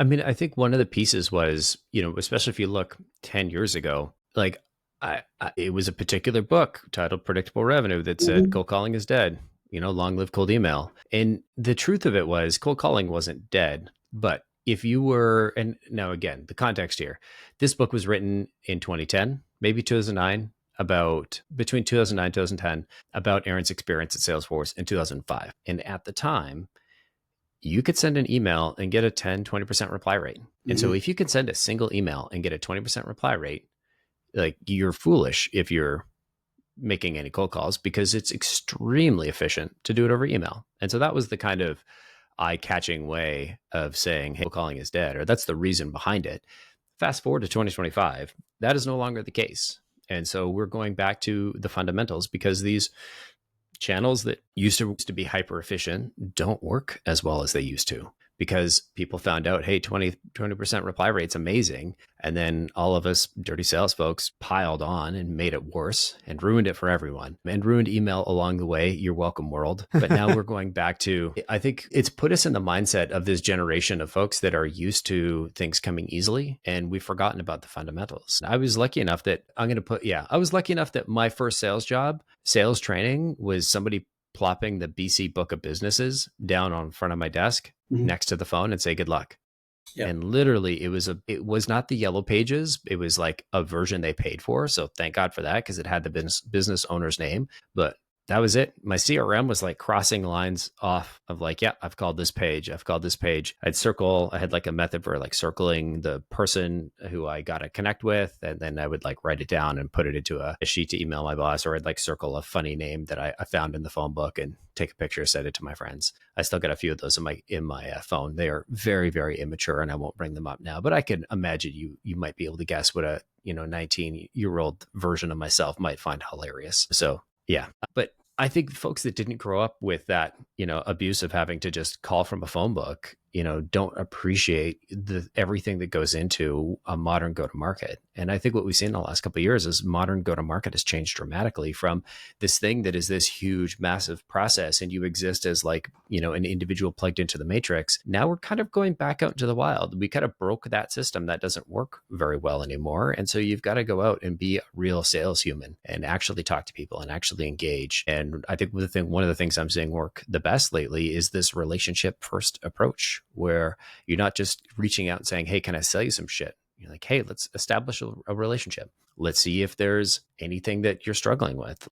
I mean, I think one of the pieces was, especially if you look 10 years ago, like it was a particular book titled Predictable Revenue that said Mhm. cold calling is dead, long live cold email. And the truth of it was cold calling wasn't dead. But if you were, and now again, the context here, this book was written in 2010, maybe 2009, about between 2009 and 2010, about Aaron's experience at Salesforce in 2005. And at the time, you could send an email and get a 10, 20% reply rate. And so Mhm. if you can send a single email and get a 20% reply rate, like you're foolish if you're making any cold calls because it's extremely efficient to do it over email. And so that was the kind of eye-catching way of saying, hey, cold calling is dead, or that's the reason behind it. Fast forward to 2025, that is no longer the case. And so we're going back to the fundamentals because these channels that used to be hyper efficient don't work as well as they used to because people found out, hey, 20% reply rate's amazing. And then all of us dirty sales folks piled on and made it worse and ruined it for everyone and ruined email along the way. You're welcome, world. But now we're going back to, I think it's put us in the mindset of this generation of folks that are used to things coming easily. And we've forgotten about the fundamentals. I was lucky enough that I was lucky enough that my first sales job, sales training, was somebody plopping the BC Book of Businesses down on front of my desk Mhm. next to the phone and say good luck. Yep. And literally it was not the yellow pages. It was like a version they paid for. So thank God for that because it had the business owner's name. But that was it. My CRM was like crossing lines off of like, yeah, I've called this page. I've called this page. I had like a method for like circling the person who I got to connect with. And then I would like write it down and put it into a sheet to email my boss, or I'd like circle a funny name that I found in the phone book and take a picture, send it to my friends. I still got a few of those in my phone. They are very, very immature and I won't bring them up now, but I can imagine you might be able to guess what a, 19-year-old version of myself might find hilarious. So yeah, but I think folks that didn't grow up with that, abuse of having to just call from a phone book, don't appreciate everything that goes into a modern go-to-market. And I think what we've seen in the last couple of years is modern go-to-market has changed dramatically from this thing that is this huge, massive process, and you exist as like, an individual plugged into the matrix. Now we're kind of going back out into the wild. We kind of broke that system. That doesn't work very well anymore. And so you've got to go out and be a real sales human and actually talk to people and actually engage. And I think one of the things I'm seeing work the best lately is this relationship first approach, where you're not just reaching out and saying, hey, can I sell you some shit? You're like, hey, let's establish a relationship. Let's see if there's anything that you're struggling with.